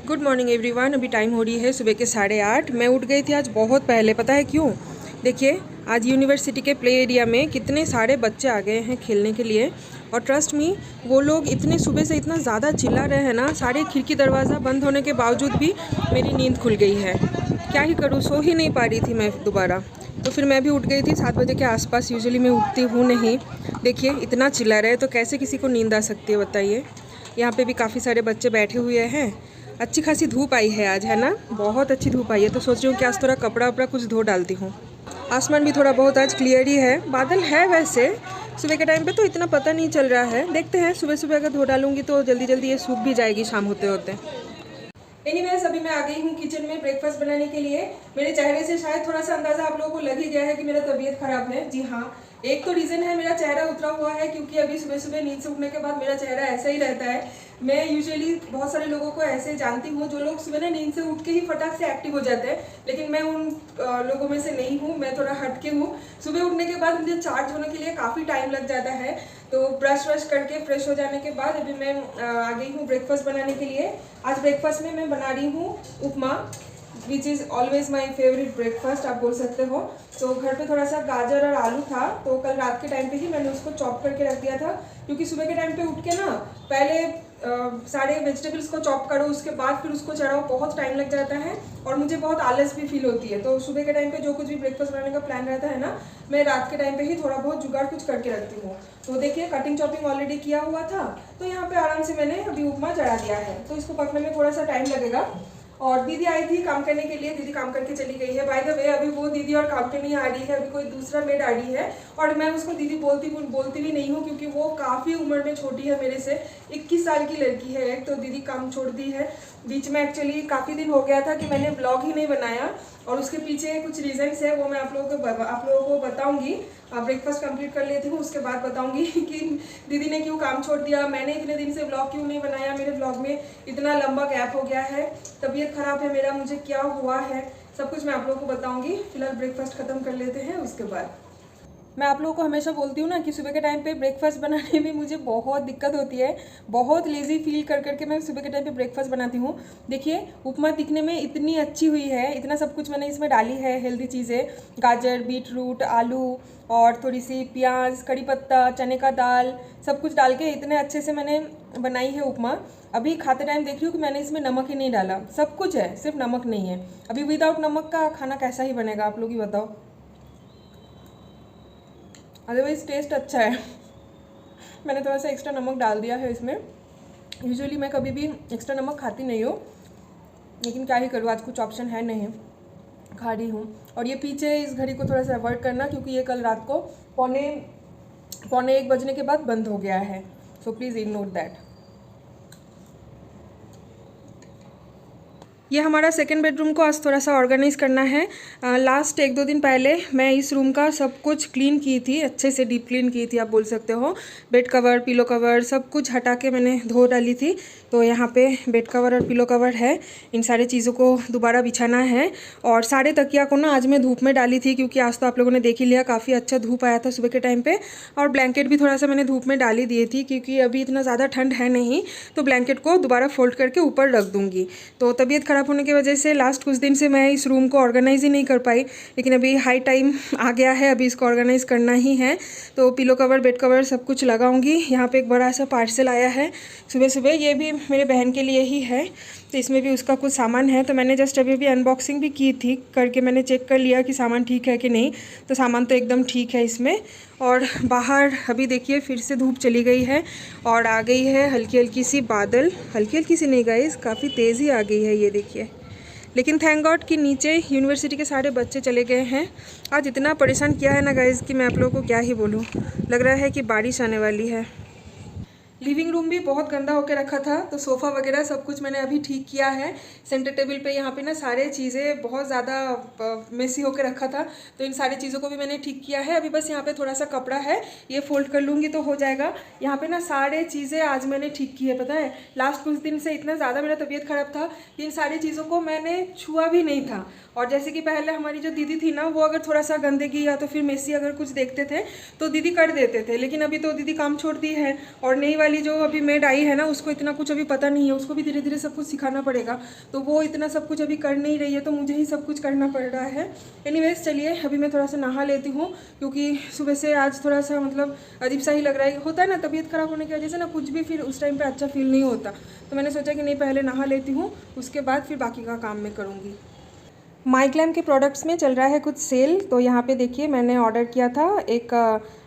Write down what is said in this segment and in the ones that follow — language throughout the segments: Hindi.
Good morning everyone. अभी टाइम हो रही है सुबह के 8:30। मैं उठ गई थी आज बहुत पहले। पता है क्यों? देखिए, आज यूनिवर्सिटी के प्ले एरिया में कितने सारे बच्चे आ गए हैं खेलने के लिए। और ट्रस्ट मी, वो लोग इतने सुबह से इतना ज़्यादा चिल्ला रहे हैं ना, सारे खिड़की दरवाज़ा बंद होने के बावजूद भी मेरी नींद खुल गई है। क्या ही करूँ, सो ही नहीं पा रही थी मैं दोबारा। तो फिर मैं भी उठ गई थी 7 बजे के आसपास। यूजुअली मैं उठती हूँ नहीं। देखिए, इतना चिल्ला रहे तो कैसे किसी को नींद आ सकती है बताइए। यहाँ पे भी काफ़ी सारे बच्चे बैठे हुए हैं। अच्छी खासी धूप आई है आज, है ना? बहुत अच्छी धूप आई है। तो सोच रही हूँ कि आज थोड़ा कपड़ा वपड़ा कुछ धो डालती हूँ। आसमान भी थोड़ा बहुत आज क्लियर ही है। बादल है वैसे, सुबह के टाइम पे तो इतना पता नहीं चल रहा है। देखते हैं, सुबह सुबह अगर धो डालूंगी तो जल्दी जल्दी ये सूख भी जाएगी शाम होते होते। एनीवेज, अभी मैं आ गई हूँ किचन में ब्रेकफास्ट बनाने के लिए। मेरे चेहरे से शायद थोड़ा सा अंदाजा आप लोगों को लग ही गया है कि मेरा तबीयत खराब है। जी हाँ, एक तो रीज़न है मेरा चेहरा उतरा हुआ है, क्योंकि अभी सुबह सुबह नींद से उठने के बाद मेरा चेहरा ऐसा ही रहता है। मैं यूजुअली बहुत सारे लोगों को ऐसे जानती हूँ जो लोग सुबह ना नींद से उठ के ही फटाक से एक्टिव हो जाते हैं, लेकिन मैं उन लोगों में से नहीं हूँ। मैं थोड़ा हटके हूँ। सुबह उठने के बाद मुझे चार्ज होने के लिए काफ़ी टाइम लग जाता है। तो ब्रश व्रश करके फ्रेश हो जाने के बाद अभी मैं आ गई हूँ ब्रेकफास्ट बनाने के लिए। आज ब्रेकफास्ट में मैं बना रही हूँ upma, which is always my favourite breakfast आप बोल सकते हो। तो घर पे थोड़ा सा गाजर और आलू था, तो कल रात के टाइम पे ही मैंने उसको चॉप करके रख दिया था, क्योंकि सुबह के टाइम पे उठ के ना पहले सारे वेजिटेबल्स को चॉप करो, उसके बाद फिर उसको चढ़ाओ, बहुत टाइम लग जाता है और मुझे बहुत आलस भी फील होती है। तो सुबह के टाइम पे जो कुछ भी ब्रेकफास्ट बनाने का प्लान रहता है ना, मैं रात के टाइम पे ही थोड़ा बहुत जुगाड़ कुछ करके रखती हूँ। तो देखिए, कटिंग चॉपिंग ऑलरेडी किया हुआ था, तो यहाँ पे आराम से मैंने अभी उपमा चढ़ा दिया है। तो इसको पकने में थोड़ा सा टाइम लगेगा। और दीदी आई थी काम करने के लिए, दीदी काम करके चली गई है। बाय द वे, अभी वो दीदी और काम पे नहीं आ रही है, अभी कोई दूसरा मेड आ रही है। और मैं उसको दीदी बोलती भी नहीं हूँ, क्योंकि वो काफ़ी उम्र में छोटी है मेरे से। 21 साल की लड़की है एक। तो दीदी काम छोड़ दी है बीच में। एक्चुअली काफ़ी दिन हो गया था कि मैंने ब्लॉग ही नहीं बनाया, और उसके पीछे कुछ रीजंस है, वो मैं आप लोगों को बताऊंगी। ब्रेकफास्ट कंप्लीट कर लेती हूँ, उसके बाद बताऊंगी कि दीदी ने क्यों काम छोड़ दिया, मैंने इतने दिन से ब्लॉग क्यों नहीं बनाया, मेरे ब्लॉग में इतना लंबा गैप हो गया है, तबीयत खराब है मेरा, मुझे क्या हुआ है, सब कुछ मैं आप लोगों को बताऊंगी। फिलहाल ब्रेकफास्ट खत्म कर लेते हैं, उसके बाद। मैं आप लोगों को हमेशा बोलती हूँ ना कि सुबह के टाइम पे ब्रेकफास्ट बनाने में मुझे बहुत दिक्कत होती है। बहुत लेज़ी फील कर करके मैं सुबह के टाइम पे ब्रेकफास्ट बनाती हूँ। देखिए, उपमा दिखने में इतनी अच्छी हुई है, इतना सब कुछ मैंने इसमें डाली है, हेल्दी चीज़ें, गाजर, बीट रूट, आलू और थोड़ी सी प्याज, कड़ी पत्ता, चने का दाल, सब कुछ डाल के इतने अच्छे से मैंने बनाई है उपमा। अभी खाते टाइम देख रही हूँ कि मैंने इसमें नमक ही नहीं डाला, सब कुछ है, सिर्फ नमक नहीं है। अभी विदाउट नमक का खाना कैसा ही बनेगा, आप लोग ही बताओ। अदरवाइज़ टेस्ट अच्छा है। मैंने थोड़ा सा एक्स्ट्रा नमक डाल दिया है इसमें। यूजुअली मैं कभी भी एक्स्ट्रा नमक खाती नहीं हूँ, लेकिन क्या ही करूँ, आज कुछ ऑप्शन है नहीं, खा रही हूँ। और ये पीछे इस घड़ी को थोड़ा सा अवॉइड करना, क्योंकि ये कल रात को पौने 1 बजने के बाद बंद हो गया है। So please ignore that. ये हमारा सेकंड बेडरूम को आज थोड़ा सा ऑर्गेनाइज़ करना है। लास्ट 1-2 दिन पहले मैं इस रूम का सब कुछ क्लीन की थी, अच्छे से डीप क्लीन की थी आप बोल सकते हो। बेड कवर, पिलो कवर सब कुछ हटा के मैंने धो डाली थी। तो यहाँ पे बेड कवर और पिलो कवर है, इन सारी चीज़ों को दोबारा बिछाना है। और सारे तकिया को ना आज मैं धूप में डाली थी, क्योंकि आज तो आप लोगों ने देख ही लिया, काफ़ी अच्छा धूप आया था सुबह के टाइम पे। और ब्लैंकेट भी थोड़ा सा मैंने धूप में डाली दिए थी, क्योंकि अभी इतना ज़्यादा ठंड है नहीं, तो ब्लैंकेट को दोबारा फोल्ड करके ऊपर रख दूँगी। तो तबीयत खराब होने की वजह से लास्ट कुछ दिन से मैं इस रूम को ऑर्गेनाइज ही नहीं कर पाई, लेकिन अभी हाई टाइम आ गया है, अभी इसको ऑर्गेनाइज करना ही है। तो पिलो कवर, बेड कवर सब कुछ लगाऊंगी। यहाँ पे एक बड़ा सा पार्सल आया है सुबह सुबह, ये भी मेरे बहन के लिए ही है, तो इसमें भी उसका कुछ सामान है। तो मैंने जस्ट अभी अनबॉक्सिंग भी की थी, करके मैंने चेक कर लिया कि सामान ठीक है कि नहीं। तो सामान तो एकदम ठीक है इसमें। और बाहर अभी देखिए फिर से धूप चली गई है और आ गई है हल्की हल्की सी बादल। हल्की हल्की सी नहीं गाइस, काफ़ी तेज़ ही आ गई है ये देखिए। लेकिन थैंक गॉड कि नीचे यूनिवर्सिटी के सारे बच्चे चले गए हैं। आज इतना परेशान किया है ना गाइस कि मैं आप लोगों को क्या ही बोलूँ। लग रहा है कि बारिश आने वाली है। लिविंग रूम भी बहुत गंदा होकर रखा था, तो सोफ़ा वगैरह सब कुछ मैंने अभी ठीक किया है। सेंटर टेबल पे यहाँ पे ना सारे चीज़ें बहुत ज़्यादा मेसी होकर रखा था, तो इन सारी चीज़ों को भी मैंने ठीक किया है। अभी बस यहाँ पे थोड़ा सा कपड़ा है, ये फोल्ड कर लूँगी तो हो जाएगा। यहाँ पे ना सारे चीज़ें आज मैंने ठीक की है। पता है, लास्ट कुछ दिन से इतना ज़्यादा मेरा तबीयत ख़राब था कि इन सारी चीज़ों को मैंने छुआ भी नहीं था। और जैसे कि पहले हमारी जो दीदी थी ना, वो अगर थोड़ा सा गंदगी या तो फिर मेसी अगर कुछ देखते थे तो दीदी कर देते थे, लेकिन अभी तो दीदी काम छोड़ दी है और नई वाली वाली जो अभी मेड आई है ना, उसको इतना कुछ अभी पता नहीं है, उसको भी धीरे धीरे सब कुछ सिखाना पड़ेगा, तो वो इतना सब कुछ अभी कर नहीं रही है, तो मुझे ही सब कुछ करना पड़ रहा है। एनीवेज चलिए अभी मैं थोड़ा सा नहा लेती हूँ, क्योंकि सुबह से आज थोड़ा सा मतलब अजीब सा ही लग रहा है। होता है ना तबीयत ख़राब होने की वजह से ना कुछ भी फिर उस टाइम पर अच्छा फील नहीं होता, तो मैंने सोचा कि नहीं पहले नहा लेती हूँ, उसके बाद फिर बाकी का काम मैं करूँगी। माइग्लैम के प्रोडक्ट्स में चल रहा है कुछ सेल, तो यहाँ पे देखिए मैंने ऑर्डर किया था एक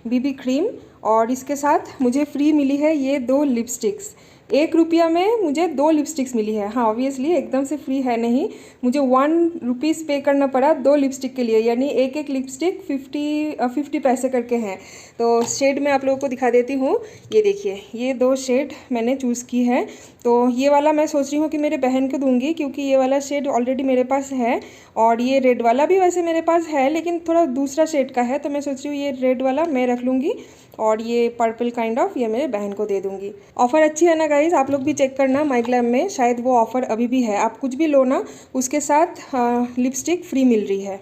बीबी क्रीम, और इसके साथ मुझे फ्री मिली है ये 2 लिपस्टिक्स। 1 रुपया में मुझे 2 लिपस्टिक्स मिली है। हाँ ऑब्वियसली एकदम से फ्री है नहीं, मुझे 1 रुपीज़ पे करना पड़ा 2 लिपस्टिक के लिए, यानी एक एक लिपस्टिक 50 पैसे करके हैं। तो शेड मैं आप लोगों को दिखा देती हूँ, ये देखिए ये 2 शेड मैंने चूज़ की है। तो ये वाला मैं सोच रही हूँ कि मेरे बहन को दूंगी, क्योंकि ये वाला शेड ऑलरेडी मेरे पास है, और ये रेड वाला भी वैसे मेरे पास है लेकिन थोड़ा दूसरा शेड का है, तो मैं सोच रही हूँ ये रेड वाला मैं रख लूँगी और ये पर्पल काइंड ऑफ ये मेरे बहन को दे दूँगी। ऑफ़र अच्छी है ना गाइज़, आप लोग भी चेक करना माइग्लैम में, शायद वो ऑफ़र अभी भी है। आप कुछ भी लो ना उसके साथ लिपस्टिक फ्री मिल रही है।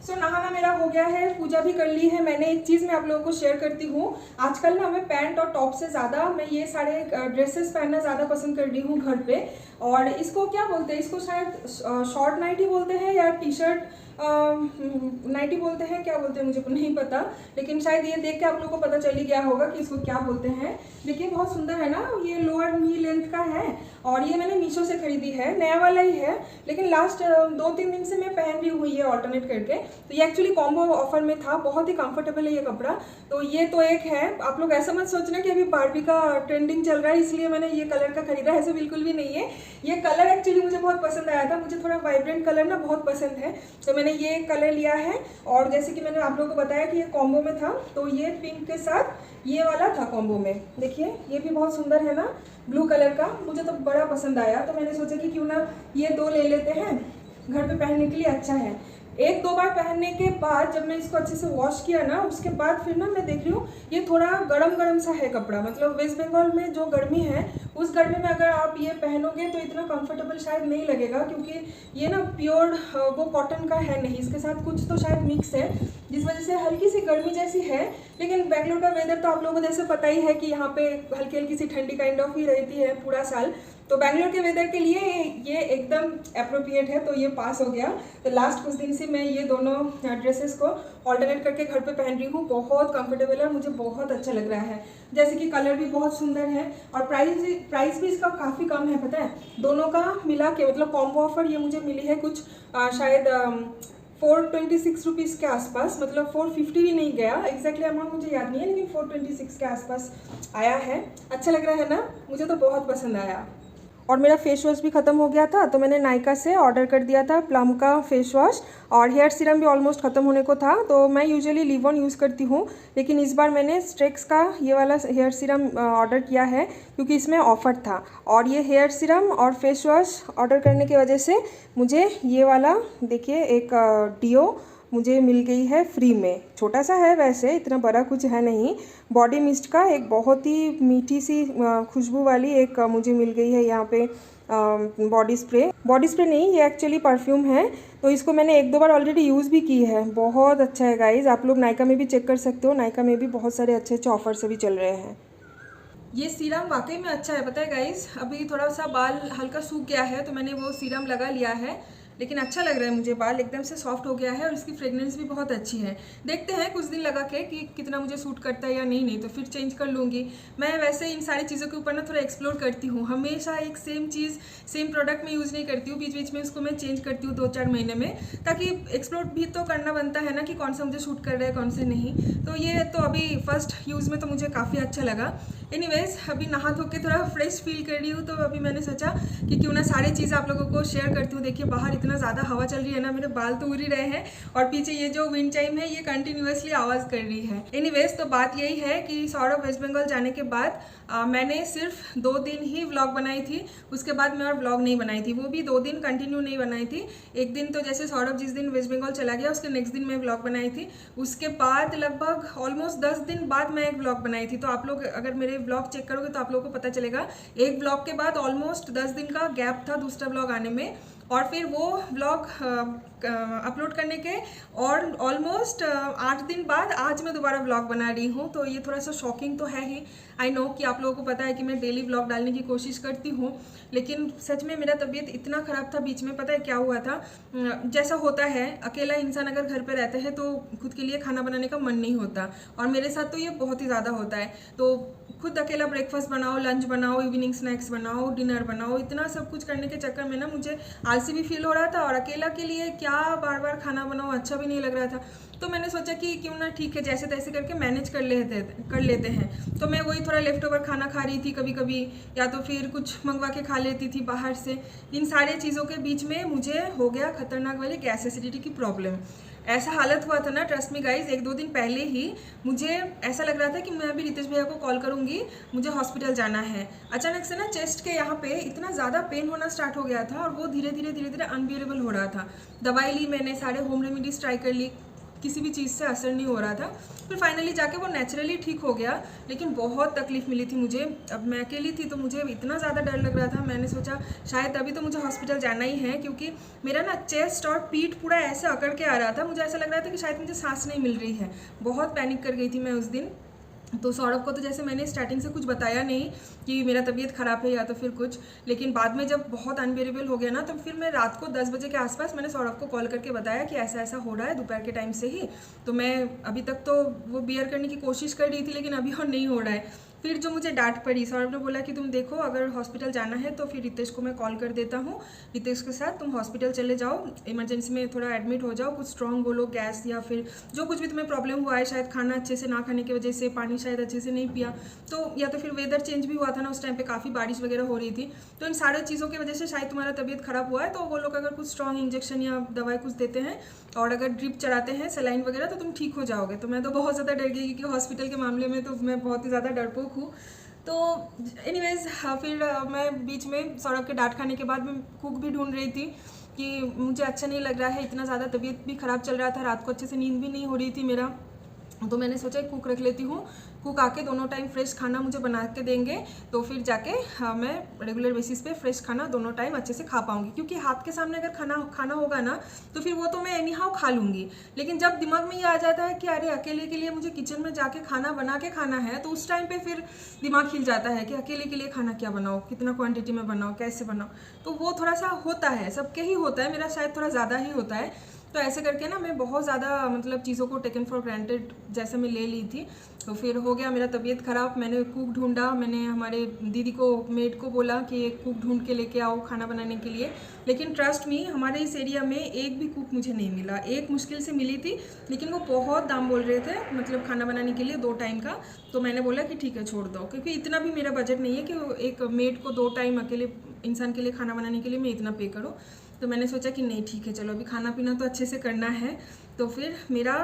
सो नहाना मेरा हो गया है, पूजा भी कर ली है मैंने। एक चीज़ मैं आप लोगों को शेयर करती हूँ, आजकल ना मैं पैंट और टॉप से ज़्यादा मैं ये सारे ड्रेसेस पहनना ज़्यादा पसंद कर रही हूँ घर पे। और इसको क्या बोलते हैं, इसको शायद शॉर्ट नाइटी बोलते हैं या टी शर्ट नाइटी बोलते हैं, क्या बोलते हैं मुझे नहीं पता, लेकिन शायद ये देख के आप लोगों को पता चल ही गया होगा कि इसको क्या बोलते हैं। देखिए बहुत सुंदर है ना, ये लोअर नी लेंथ का है, और ये मैंने मीशो से खरीदी है, नया वाला ही है, लेकिन लास्ट 2-3 दिन से मैं पहन रही हूँ ये ऑल्टरनेट करके। तो ये एक्चुअली कॉम्बो ऑफर में था, बहुत ही कंफर्टेबल है ये कपड़ा। तो ये तो एक है, आप लोग ऐसा मत सोचना कि अभी बारबी का ट्रेंडिंग चल रहा है इसलिए मैंने ये कलर का खरीदा है, ऐसा बिल्कुल भी नहीं है। ये कलर एक्चुअली मुझे बहुत पसंद आया था, मुझे थोड़ा वाइब्रेंट कलर ना बहुत पसंद है, तो मैंने ये कलर लिया है। और जैसे कि मैंने आप लोगों को बताया कि ये कॉम्बो में था, तो ये पिंक के साथ ये वाला था कॉम्बो में। देखिए ये भी बहुत सुंदर है ना, ब्लू कलर का, मुझे तो बड़ा पसंद आया, तो मैंने सोचा कि क्यों ना ये 2 ले लेते हैं, घर पे पहनने के लिए अच्छा है। 1-2 बार पहनने के बाद जब मैं इसको अच्छे से वॉश किया ना, उसके बाद फिर ना मैं देख रही हूँ ये थोड़ा गरम सा है कपड़ा, मतलब वेस्ट बंगाल में जो गर्मी है उस गर्मी में अगर आप ये पहनोगे तो इतना कंफर्टेबल शायद नहीं लगेगा, क्योंकि ये ना प्योर वो कॉटन का है नहीं, इसके साथ कुछ तो शायद मिक्स है, जिस वजह से हल्की सी गर्मी जैसी है। लेकिन बेंगलोर का वेदर तो आप लोगों को जैसे पता ही है कि यहाँ पे हल्की हल्की सी ठंडी काइंड ऑफ ही रहती है पूरा साल, तो बेंगलोर के वेदर के लिए ये एकदम अप्रोप्रिएट है, तो ये पास हो गया। तो लास्ट कुछ दिन से मैं ये दोनों ड्रेसेस को ऑल्टरनेट करके घर पे पहन रही हूँ, बहुत कंफर्टेबल है, मुझे बहुत अच्छा लग रहा है। जैसे कि कलर भी बहुत सुंदर है, और प्राइस भी इसका काफ़ी कम है, पता है, दोनों का मिला के मतलब कॉम्बो ऑफर ये मुझे मिली है कुछ शायद 426 रुपीज़ के आसपास, मतलब 450 भी नहीं गया, एग्जैक्टली अमाउंट मुझे याद नहीं है, लेकिन 426 के आसपास आया है। अच्छा लग रहा है ना, मुझे तो बहुत पसंद आया। और मेरा फेस वॉश भी ख़त्म हो गया था, तो मैंने नायका से ऑर्डर कर दिया था प्लम का फेस वॉश, और हेयर सीरम भी ऑलमोस्ट ख़त्म होने को था। तो मैं यूजुअली लिव ऑन यूज़ करती हूँ, लेकिन इस बार मैंने स्ट्रेक्स का ये वाला हेयर सीरम ऑर्डर किया है, क्योंकि इसमें ऑफ़र था। और ये हेयर सीरम और फेस वॉश ऑर्डर करने की वजह से मुझे ये वाला देखिए एक डिओ मुझे मिल गई है फ्री में, छोटा सा है वैसे, इतना बड़ा कुछ है नहीं। बॉडी मिस्ट का एक बहुत ही मीठी सी खुशबू वाली एक मुझे मिल गई है यहाँ पे बॉडी स्प्रे नहीं, ये एक्चुअली परफ्यूम है। तो इसको मैंने 1-2 बार ऑलरेडी यूज़ भी की है, बहुत अच्छा है गाइज़, आप लोग नायका में भी चेक कर सकते हो, नायका में भी बहुत सारे अच्छे अच्छे ऑफर से भी चल रहे हैं। ये सीरम वाकई में अच्छा है, पता है गाइज़, अभी थोड़ा सा बाल हल्का सूख गया है तो मैंने वो सीरम लगा लिया है, लेकिन अच्छा लग रहा है मुझे, बाल एकदम से सॉफ्ट हो गया है, और इसकी फ्रेगनेंस भी बहुत अच्छी है। देखते हैं कुछ दिन लगा के कि कितना मुझे सूट करता है या नहीं तो फिर चेंज कर लूँगी। मैं वैसे इन सारी चीज़ों के ऊपर ना थोड़ा एक्सप्लोर करती हूँ, हमेशा एक सेम चीज़ सेम प्रोडक्ट में यूज़ नहीं करती हूँ, बीच बीच में उसको मैं चेंज करती हूँ 2-4 महीने में, ताकि एक्सप्लोर भी तो करना बनता है ना कि कौन सा मुझे सूट कर रहा है कौन से नहीं। तो ये तो अभी फर्स्ट यूज़ में तो मुझे काफ़ी अच्छा लगा। एनीवेज अभी नहा धो के थोड़ा फ्रेश फील कर रही हूँ, तो अभी मैंने सोचा कि क्यों ना सारी चीज़ आप लोगों को शेयर करती हूँ। देखिए बाहर इतना ज़्यादा हवा चल रही है ना, मेरे बाल तो उड़ ही रहे हैं, और पीछे ये जो विंड चाइम है ये कंटिन्यूअसली आवाज़ कर रही है। एनीवेज तो बात यही है कि सौरभ वेस्ट बंगाल जाने के बाद मैंने सिर्फ 2 दिन ही व्लॉग बनाई थी, उसके बाद मैं और व्लॉग नहीं बनाई थी, वो भी 2 दिन कंटिन्यू नहीं बनाई थी। एक दिन तो जैसे सौरभ जिस दिन वेस्ट बंगाल चला गया उसके नेक्स्ट दिन मैं व्लॉग बनाई थी, उसके बाद लगभग ऑलमोस्ट 10 दिन बाद मैं एक व्लॉग बनाई थी। तो आप लोग अगर मेरे मेरे ब्लॉग चेक करोगे तो आप लोगों को पता चलेगा, एक ब्लॉग के बाद ऑलमोस्ट 10 दिन का गैप था दूसरा ब्लॉग आने में, और फिर वो ब्लॉग अपलोड करने के और ऑलमोस्ट 8 दिन बाद आज मैं दोबारा ब्लॉग बना रही हूँ। तो ये थोड़ा सा शॉकिंग तो है ही। आई नो कि आप लोगों को पता है कि मैं डेली ब्लॉग डालने की कोशिश करती हूँ, लेकिन सच में मेरा तबीयत इतना ख़राब था बीच में। पता है क्या हुआ था, जैसा होता है अकेला इंसान अगर घर पे रहता है तो खुद के लिए खाना बनाने का मन नहीं होता, और मेरे साथ तो ये बहुत ही ज़्यादा होता है। तो खुद अकेला ब्रेकफास्ट बनाओ, लंच बनाओ, इवनिंग स्नैक्स बनाओ, डिनर बनाओ, इतना सब कुछ करने के चक्कर में ना मुझे आलसी भी फील हो रहा था, और अकेला के लिए क्या बार बार खाना बनाओ, अच्छा भी नहीं लग रहा था। तो मैंने सोचा कि क्यों ना ठीक है जैसे तैसे करके मैनेज कर लेते हैं। तो मैं वही थोड़ा लेफ्ट ओवर खाना खा रही थी कभी कभी, या तो फिर कुछ मंगवा के खा लेती थी बाहर से। इन सारे चीज़ों के बीच में मुझे हो गया खतरनाक वाली गैस एसिडिटी की प्रॉब्लम। ऐसा हालत हुआ था ना, ट्रस्ट मी गाइज, 1-2 दिन पहले ही मुझे ऐसा लग रहा था कि मैं अभी रितेश भैया को कॉल करूंगी, मुझे हॉस्पिटल जाना है। अचानक से ना चेस्ट के यहाँ पे इतना ज़्यादा पेन होना स्टार्ट हो गया था, और वो धीरे धीरे अनबियरेबल हो रहा था। दवाई ली मैंने, सारे होम रेमेडीज ट्राई कर ली, किसी भी चीज़ से असर नहीं हो रहा था। फिर फाइनली जाके वो नेचुरली ठीक हो गया, लेकिन बहुत तकलीफ मिली थी मुझे। अब मैं अकेली थी तो मुझे इतना ज़्यादा डर लग रहा था, मैंने सोचा शायद अभी तो मुझे हॉस्पिटल जाना ही है, क्योंकि मेरा ना चेस्ट और पीठ पूरा ऐसे अकड़ के आ रहा था। मुझे ऐसा लग रहा था कि शायद मुझे सांस नहीं मिल रही है। बहुत पैनिक कर गई थी मैं उस दिन। तो सौरभ को तो जैसे मैंने स्टार्टिंग से कुछ बताया नहीं कि मेरा तबीयत ख़राब है या तो फिर कुछ, लेकिन बाद में जब बहुत अनबियरेबल हो गया ना, तो फिर मैं रात को 10 बजे के आसपास मैंने सौरभ को कॉल करके बताया कि ऐसा ऐसा हो रहा है दोपहर के टाइम से ही। तो मैं अभी तक तो वो बियर करने की कोशिश कर रही थी, लेकिन अभी और नहीं हो रहा है। फिर जो मुझे डांट पड़ी, सौरभ ने बोला कि तुम देखो अगर हॉस्पिटल जाना है तो फिर रितेश को मैं कॉल कर देता हूँ, रितेश के साथ तुम हॉस्पिटल चले जाओ, इमरजेंसी में थोड़ा एडमिट हो जाओ, कुछ स्ट्रॉन्ग बोलो, गैस या फिर जो कुछ भी तुम्हें प्रॉब्लम हुआ है, शायद खाना अच्छे से ना खाने की वजह से, पानी शायद अच्छे से नहीं पिया, तो या तो फिर वेदर चेंज भी हुआ था ना उस टाइम पे, काफ़ी बारिश वगैरह हो रही थी, तो इन सारी चीज़ों की वजह से शायद तुम्हारा तबीयत खराब हुआ है। तो वो लोग अगर कुछ स्ट्रॉन्ग इंजेक्शन या दवाई कुछ देते हैं और अगर ड्रिप चढ़ाते हैं, सलाइन वगैरह, तो तुम ठीक हो जाओगे। तो मैं तो बहुत ज़्यादा डर गई, क्योंकि हॉस्पिटल के मामले में तो मैं बहुत ही ज़्यादा डरपोक हूँ। तो एनीवेज फिर मैं बीच में सौरभ के डांट खाने के बाद मैं कुक भी ढूंढ रही थी कि मुझे अच्छा नहीं लग रहा है, इतना ज़्यादा तबीयत भी ख़राब चल रहा था, रात को अच्छे से नींद भी नहीं हो रही थी मेरा। तो मैंने सोचा कुक रख लेती हूँ, कुक आके दोनों टाइम फ्रेश खाना मुझे बना के देंगे, तो फिर जाके मैं रेगुलर बेसिस पे फ्रेश खाना दोनों टाइम अच्छे से खा पाऊंगी। क्योंकि हाथ के सामने अगर खाना होगा ना, तो फिर वो तो मैं एनी हाउ खा लूँगी, लेकिन जब दिमाग में ये आ जाता है कि अरे अकेले के लिए मुझे किचन में जाके खाना बना के खाना है, तो उस टाइम पर फिर दिमाग हिल जाता है कि अकेले के लिए खाना क्या बनाओ, कितना क्वान्टिटी में बनाओ, कैसे बनाओ। तो वो थोड़ा सा होता है, सबके ही होता है, मेरा शायद थोड़ा ज़्यादा ही होता है। तो ऐसे करके ना मैं बहुत ज़्यादा मतलब चीज़ों को टेकन फॉर ग्रांटेड जैसे मैं ले ली थी। तो फिर हो गया मेरा तबीयत ख़राब, मैंने कुक ढूंढा, मैंने हमारे दीदी को, मेड को बोला कि एक कुक ढूंढ के लेके आओ खाना बनाने के लिए, लेकिन ट्रस्ट मी हमारे इस एरिया में एक भी कुक मुझे नहीं मिला। एक मुश्किल से मिली थी, लेकिन वो बहुत दाम बोल रहे थे मतलब खाना बनाने के लिए 2 टाइम का। तो मैंने बोला कि ठीक है छोड़ दो, क्योंकि इतना भी मेरा बजट नहीं है कि एक मेड को 2 टाइम अकेले इंसान के लिए खाना बनाने के लिए मैं इतना पे करूँ। तो मैंने सोचा कि नहीं ठीक है चलो अभी खाना पीना तो अच्छे से करना है। तो फिर मेरा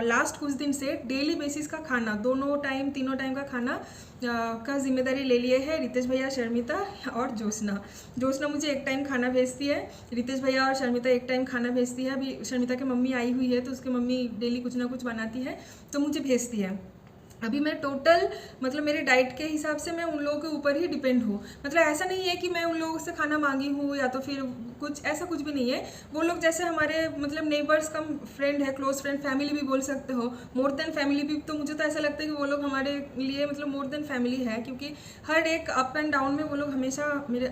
लास्ट कुछ दिन से डेली बेसिस का खाना, दोनों टाइम तीनों टाइम का खाना का जिम्मेदारी ले लिए है रितेश भैया, शर्मिता और ज्योत्सना मुझे एक टाइम खाना भेजती है, रितेश भैया और शर्मिता एक टाइम खाना भेजती है। अभी शर्मिता की मम्मी आई हुई है तो उसकी मम्मी डेली कुछ ना कुछ बनाती है तो मुझे भेजती है। अभी मैं टोटल मतलब मेरे डाइट के हिसाब से मैं उन लोगों के ऊपर ही डिपेंड हूँ। मतलब ऐसा नहीं है कि मैं उन लोगों से खाना मांगी हूँ या तो फिर कुछ ऐसा कुछ भी नहीं है। वो लोग जैसे हमारे मतलब नेबर्स कम फ्रेंड है, क्लोज फ्रेंड, फैमिली भी बोल सकते हो, मोर देन फैमिली भी। तो मुझे तो ऐसा लगता है कि वो लोग हमारे लिए मतलब मोर देन फैमिली है, क्योंकि हर एक अप एंड डाउन में वो लोग हमेशा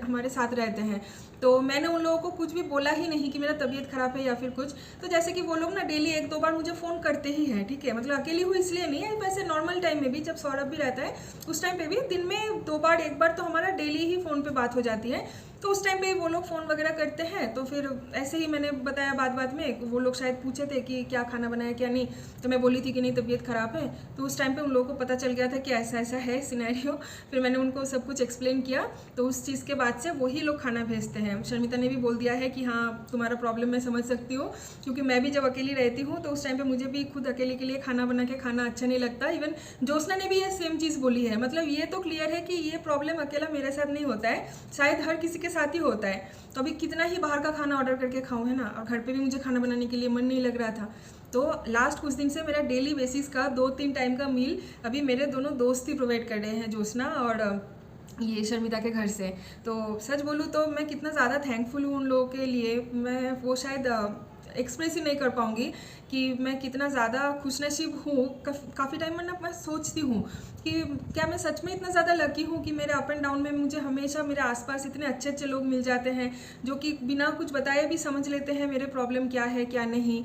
हमारे साथ रहते हैं। तो मैंने उन लोगों को कुछ भी बोला ही नहीं कि मेरा तबीयत ख़राब है या फिर कुछ। तो जैसे कि वो लोग ना डेली 1-2 बार मुझे फ़ोन करते ही हैं, ठीक है, मतलब अकेली हूँ इसलिए नहीं है, वैसे नॉर्मल टाइम में भी जब सौरभ भी रहता है उस टाइम पे भी दिन में 2 बार 1 बार तो हमारा डेली ही फ़ोन पे बात हो जाती है। तो उस टाइम पे वो लोग फ़ोन वगैरह करते हैं। तो फिर ऐसे ही मैंने बताया बात में, वो लोग शायद पूछे थे कि क्या खाना बनाया क्या नहीं, तो मैं बोली थी कि नहीं तबीयत ख़राब है। तो उस टाइम पे उन लोगों को पता चल गया था कि ऐसा ऐसा है सिनेरियो। फिर मैंने उनको सब कुछ एक्सप्लेन किया, तो उस चीज़ के बाद से वही लोग खाना भेजते हैं। शर्मिता ने भी बोल दिया है कि हाँ तुम्हारा प्रॉब्लम मैं समझ सकती हूँ, क्योंकि मैं भी जब अकेली रहती हूँ तो उस टाइम पर मुझे भी खुद अकेले के लिए खाना बना के खाना अच्छा नहीं लगता। इवन ज्योत्सना ने भी ये सेम चीज़ बोली है। मतलब ये तो क्लियर है कि ये प्रॉब्लम अकेला मेरे साथ नहीं होता है, शायद हर किसी के साथ ही होता है। तो अभी कितना ही बाहर का खाना ऑर्डर करके खाऊं, है ना, और घर पे भी मुझे खाना बनाने के लिए मन नहीं लग रहा था। तो लास्ट कुछ दिन से मेरा डेली बेसिस का 2-3 टाइम का मील अभी मेरे दोनों दोस्त ही प्रोवाइड कर रहे हैं, ज्योत्सना और ये शर्मिता के घर से। तो सच बोलूँ तो मैं कितना ज़्यादा थैंकफुल हूँ उन लोगों के लिए, मैं वो शायद एक्सप्रेस ही नहीं कर पाऊँगी कि मैं कितना ज़्यादा खुशनसीब हूँ। काफ़ी टाइम में ना मैं सोचती हूँ कि क्या मैं सच में इतना ज़्यादा लकी हूँ कि मेरे अप एंड डाउन में मुझे हमेशा मेरे आसपास इतने अच्छे अच्छे लोग मिल जाते हैं जो कि बिना कुछ बताए भी समझ लेते हैं मेरे प्रॉब्लम क्या है क्या नहीं,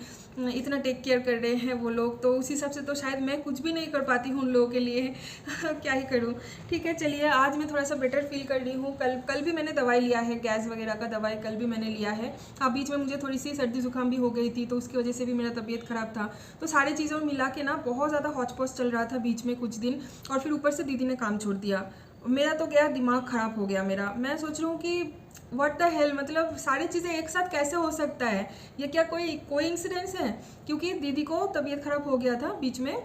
इतना टेक केयर कर रहे हैं वो लोग। तो उस हिसाब से तो शायद मैं कुछ भी नहीं कर पाती हूँ उन लोगों के लिए क्या ही करूँ। ठीक है, चलिए आज मैं थोड़ा सा बेटर फील कर रही हूँ। कल भी मैंने दवाई लिया है, गैस वगैरह का दवाई कल भी मैंने लिया है। हाँ, बीच में मुझे थोड़ी सी सर्दी जुकाम भी हो गई थी, तो उसकी वजह से भी मेरा तबीयत ख़राब था। तो सारी चीज़ों मिला के ना बहुत ज़्यादा हौच-पौच चल रहा था बीच में कुछ दिन, और फिर ऊपर से दीदी ने काम छोड़ दिया। मेरा तो गया दिमाग ख़राब हो गया मेरा। मैं सोच रही हूँ कि व्हाट द हेल, मतलब सारी चीज़ें एक साथ कैसे हो सकता है, ये क्या कोई कोइंसिडेंस है। क्योंकि दीदी को तबीयत ख़राब हो गया था बीच में,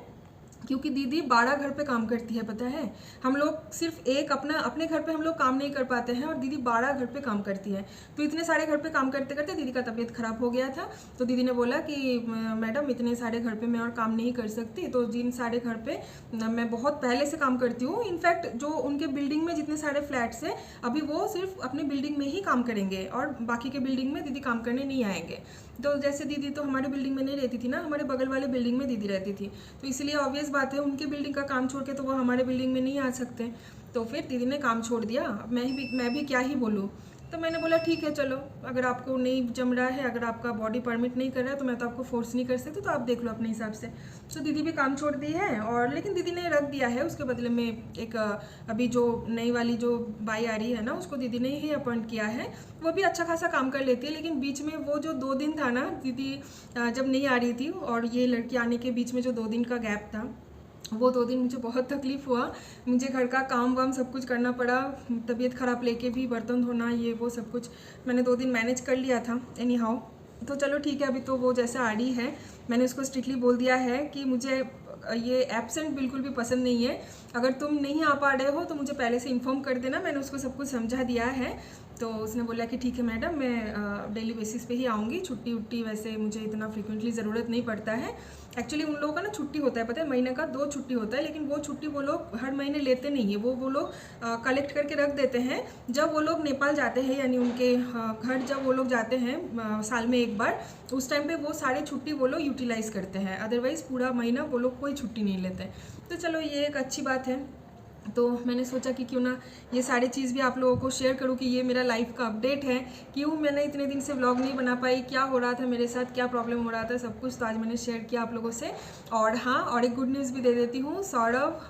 क्योंकि दीदी 12 घर पे काम करती है, पता है। हम लोग सिर्फ एक अपने घर पे हम लोग काम नहीं कर पाते हैं, और दीदी 12 घर पे काम करती है। तो इतने सारे घर पे काम करते करते दीदी का तबीयत ख़राब हो गया था। तो दीदी ने बोला कि मैडम इतने सारे घर पे मैं और काम नहीं कर सकती, तो जिन सारे घर पे मैं बहुत पहले से काम करती हूँ, इनफैक्ट जो उनके बिल्डिंग में जितने सारे फ्लैट्स हैं अभी वो सिर्फ अपने बिल्डिंग में ही काम करेंगे और बाकी के बिल्डिंग में दीदी काम करने नहीं आएंगे। तो जैसे दीदी तो हमारे बिल्डिंग में नहीं रहती थी ना, हमारे बगल वाले बिल्डिंग में दीदी रहती थी, तो इसलिए ऑब्वियस बात है उनके बिल्डिंग का काम छोड़ के तो वो हमारे बिल्डिंग में नहीं आ सकते। तो फिर दीदी ने काम छोड़ दिया। मैं भी क्या ही बोलूँ। तो मैंने बोला ठीक है चलो, अगर आपको नहीं जम रहा है, अगर आपका बॉडी परमिट नहीं कर रहा है तो मैं तो आपको फोर्स नहीं कर सकती, तो आप देख लो अपने हिसाब से। तो दीदी भी काम छोड़ दी है, और लेकिन दीदी ने रख दिया है, उसके बदले में एक अभी जो नई वाली जो बाई आ रही है ना, उसको दीदी ने ही अपॉइंट किया है। वो भी अच्छा खासा काम कर लेती है, लेकिन बीच में वो जो 2 दिन था ना, दीदी जब नहीं आ रही थी और ये लड़की आने के बीच में जो 2 दिन का गैप था, वो 2 दिन मुझे बहुत तकलीफ़ हुआ। मुझे घर का काम वाम सब कुछ करना पड़ा, तबीयत ख़राब लेके भी, बर्तन धोना, ये वो सब कुछ मैंने 2 दिन मैनेज कर लिया था एनी हाउ। तो चलो ठीक है, अभी तो वो जैसे आ रही है, मैंने उसको स्ट्रिक्टली बोल दिया है कि मुझे ये एब्सेंट बिल्कुल भी पसंद नहीं है। अगर तुम नहीं आ पा रहे हो तो मुझे पहले से इन्फॉर्म कर देना, मैंने उसको सब कुछ समझा दिया है। तो उसने बोला कि ठीक है मैडम, मैं डेली बेसिस पे ही आऊँगी, छुट्टी उट्टी वैसे मुझे इतना फ्रिक्वेंटली ज़रूरत नहीं पड़ता है। एक्चुअली उन लोगों का ना छुट्टी होता है, पता है, महीने का 2 छुट्टी होता है, लेकिन वो छुट्टी वो लोग हर महीने लेते नहीं है, वो लोग कलेक्ट करके रख देते हैं। जब वो लोग नेपाल जाते हैं, यानी उनके घर जब वो लोग जाते हैं साल में एक बार, उस टाइम पे वो सारे छुट्टी वो लोग यूटिलाइज़ करते हैं, अदरवाइज़ पूरा महीना वो लोग कोई छुट्टी नहीं लेते। तो चलो ये एक अच्छी बात है। तो मैंने सोचा कि क्यों ना ये सारी चीज़ भी आप लोगों को शेयर करूँ कि ये मेरा लाइफ का अपडेट है, क्यों मैंने इतने दिन से व्लॉग नहीं बना पाई, क्या हो रहा था मेरे साथ, क्या प्रॉब्लम हो रहा था, सब कुछ तो आज मैंने शेयर किया आप लोगों से। और हाँ, और एक गुड न्यूज़ भी दे देती हूँ, सौरभ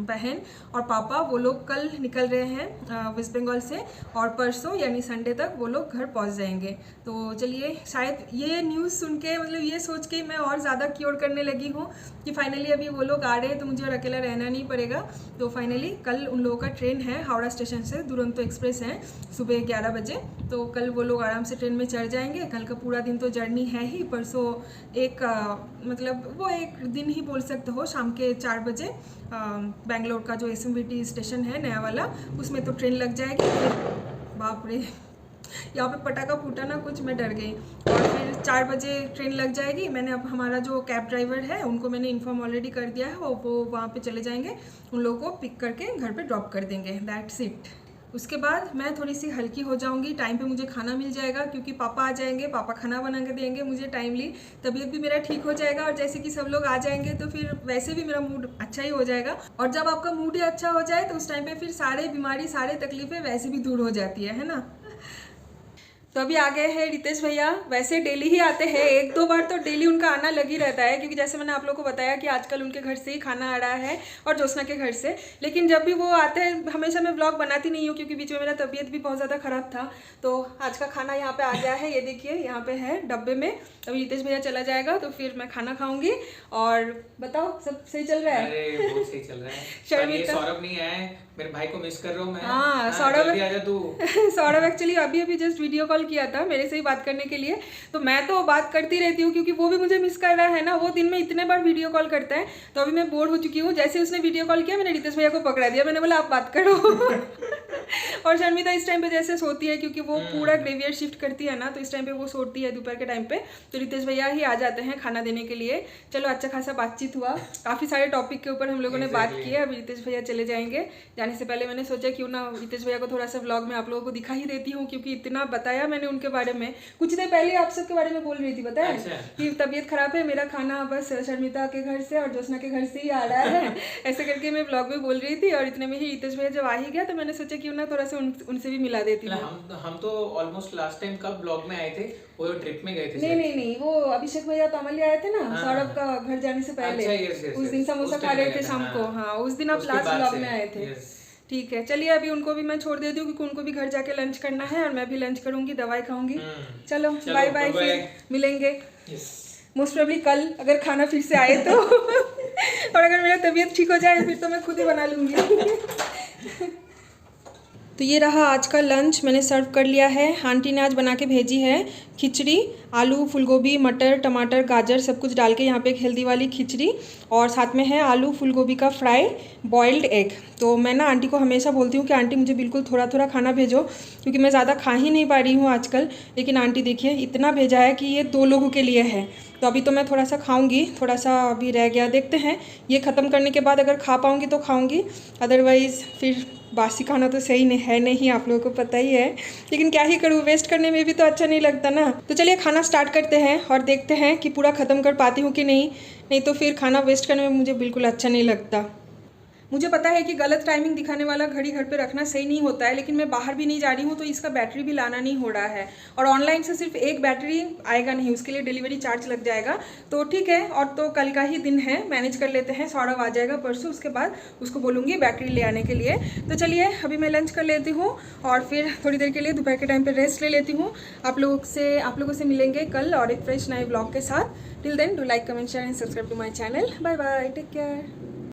बहन और पापा वो लोग कल निकल रहे हैं वेस्ट बंगाल से, और परसों यानी संडे तक वो लोग घर पहुँच जाएंगे। तो चलिए, शायद ये न्यूज़ सुन के, मतलब ये सोच के मैं और ज़्यादा क्योर करने लगी हूँ कि फाइनली अभी वो लोग आ रहे हैं तो मुझे और अकेला रहना नहीं पड़ेगा। तो फाइनली कल उन लोगों का ट्रेन है हावड़ा स्टेशन से, दुरंतो एक्सप्रेस है, सुबह 11 बजे। तो कल वो लोग आराम से ट्रेन में चढ़ जाएंगे। कल का पूरा दिन तो जर्नी है ही, परसों एक मतलब वो एक दिन ही बोल सकते हो, शाम के 4 बजे बेंगलोर का जो SMBT स्टेशन है नया वाला, उसमें तो ट्रेन लग जाएगी। बाप रे, यहाँ पे पटाखा फूटा ना कुछ, मैं डर गई। और फिर 4 बजे ट्रेन लग जाएगी। मैंने अब हमारा जो कैब ड्राइवर है उनको मैंने इन्फॉर्म ऑलरेडी कर दिया है, वो वहाँ पे चले जाएंगे, उन लोगों को पिक करके घर पे ड्रॉप कर देंगे, दैट्स इट। उसके बाद मैं थोड़ी सी हल्की हो जाऊंगी, टाइम पे मुझे खाना मिल जाएगा, क्योंकि पापा आ जाएंगे, पापा खाना बना के देंगे मुझे टाइमली, तबीयत भी मेरा ठीक हो जाएगा। और जैसे कि सब लोग आ जाएंगे तो फिर वैसे भी मेरा मूड अच्छा ही हो जाएगा। और जब आपका मूड ही अच्छा हो जाए तो उस टाइम पे फिर सारे बीमारी, सारे तकलीफें वैसे भी दूर हो जाती है ना। तो अभी आ गए हैं रितेश भैया। वैसे डेली ही आते हैं, 1-2 बार तो डेली उनका आना लग ही रहता है, क्योंकि जैसे मैंने आप लोगों को बताया कि आजकल उनके घर से ही खाना आ रहा है और ज्योत्सना के घर से। लेकिन जब भी वो आते हैं, हमेशा मैं व्लॉग बनाती नहीं हूँ क्योंकि बीच में मेरा तबीयत भी बहुत ज़्यादा ख़राब था। तो आज का खाना यहाँ पे आ गया है, ये देखिए यहाँ पे है डब्बे में। अभी रितेश भैया चला जाएगा तो फिर मैं खाना खाऊंगी। और बताओ, सब सही चल रहा है? अरे बहुत सही चल रहा है। शर्मिता, सौरभ नहीं आया, मेरे भाई को मिस कर रहा हूँ मैं। हाँ, सौरभ जल्दी आ जा तू। सौरभ एक्चुअली अभी जस्ट वीडियो कॉल किया था मेरे से ही बात करने के लिए। तो मैं तो बात करती रहती हूँ क्योंकि वो भी मुझे मिस कर रहा है ना, वो दिन में इतने बार वीडियो कॉल करता है। तो अभी मैं बोर हो चुकी हूँ। जैसे उसने वीडियो कॉल किया, मैंने रितेश भैया को पकड़ा दिया, मैंने बोला आप बात करो। और शर्मिता इस टाइम पे जैसे सोती है क्योंकि वो पूरा ग्रेवियर शिफ्ट करती है ना, तो इस टाइम पे वो सोती है दोपहर के टाइम पे। तो रितेश भैया ही आ जाते हैं खाना देने के लिए। चलो अच्छा खासा बातचीत हुआ, काफ़ी सारे टॉपिक के ऊपर हम लोगों ने बात की है। अभी रितेश भैया चले जाएंगे, जाने से पहले मैंने सोचा क्यों ना रितेश भैया को थोड़ा सा व्लॉग में आप लोगों को दिखा ही देती हूँ, क्योंकि इतना बताया मैंने उनके बारे में। कुछ देर पहले आप सबके बारे में बोल रही थी, पता है कि तबीयत खराब है, मेरा खाना बस शर्मिता के घर से और ज्योत्सना के घर से ही आ रहा है, ऐसे करके मैं व्लॉग में बोल रही थी। और इतने में ही रितेश भैया जब आ ही गया तो मैंने सोचा क्यों ना थोड़ा सा उनसे भी मिला देती हूँ। हम तो ऑलमोस्ट लास्ट टाइम कब ब्लॉग में आए थे, वो ट्रिप में गए थे। नहीं, वो अभिषेक भैया तो अमल आए थे ना, सौरभ का घर जाने से पहले। उस दिन समोसा खा रहे थे शाम को। हाँ, उस दिन आप लास्ट ब्लॉग में आए थे। ठीक है, चलिए अभी उनको भी मैं छोड़ देती हूँ क्योंकि उनको भी घर जाके लंच करना है और मैं भी लंच करूंगी, दवाई खाऊंगी। चलो बाय बाय, फिर मिलेंगे मोस्ट प्रोबेबली कल, अगर खाना फिर से आए तो। और अगर मेरा तबीयत ठीक हो जाए फिर तो मैं खुद ही बना लूँगी। तो ये रहा आज का लंच, मैंने सर्व कर लिया है। आंटी ने आज बना के भेजी है खिचड़ी, आलू फूलगोभी मटर टमाटर गाजर सब कुछ डाल के यहाँ पे एक हेल्दी वाली खिचड़ी, और साथ में है आलू फूलगोभी का फ्राई, बॉइल्ड एग। तो मैं ना आंटी को हमेशा बोलती हूँ कि आंटी मुझे बिल्कुल थोड़ा थोड़ा खाना भेजो, क्योंकि मैं ज़्यादा खा ही नहीं पा रही हूँ आजकल। लेकिन आंटी देखिए इतना भेजा है कि ये 2 लोगों के लिए है। तो अभी तो मैं थोड़ा सा खाऊंगी, थोड़ा सा अभी रह गया, देखते हैं ये ख़त्म करने के बाद अगर खा पाऊंगी तो खाऊंगी, अदरवाइज़ फिर बासी खाना तो सही नहीं है, नहीं आप लोगों को पता ही है। लेकिन क्या ही करूँ, वेस्ट करने में भी तो अच्छा नहीं लगता ना। तो चलिए खाना स्टार्ट करते हैं और देखते हैं कि पूरा ख़त्म कर पाती हूँ कि नहीं तो फिर खाना वेस्ट करने में मुझे बिल्कुल अच्छा नहीं लगता। मुझे पता है कि गलत टाइमिंग दिखाने वाला घड़ी घर पे रखना सही नहीं होता है, लेकिन मैं बाहर भी नहीं जा रही हूँ तो इसका बैटरी भी लाना नहीं हो रहा है, और ऑनलाइन से सिर्फ एक बैटरी आएगा नहीं, उसके लिए डिलीवरी चार्ज लग जाएगा। तो ठीक है, और तो कल का ही दिन है, मैनेज कर लेते हैं। सौरभ आ जाएगा परसों, उसके बाद उसको बोलूँगी बैटरी ले आने के लिए। तो चलिए अभी मैं लंच कर लेती हूँ और फिर थोड़ी देर के लिए दोपहर के टाइम पर रेस्ट ले लेती हूँ। आप लोगों से मिलेंगे कल और एक फ्रेश नए ब्लॉग के साथ। Till then do like comment share and subscribe to my channel. Bye bye, take care.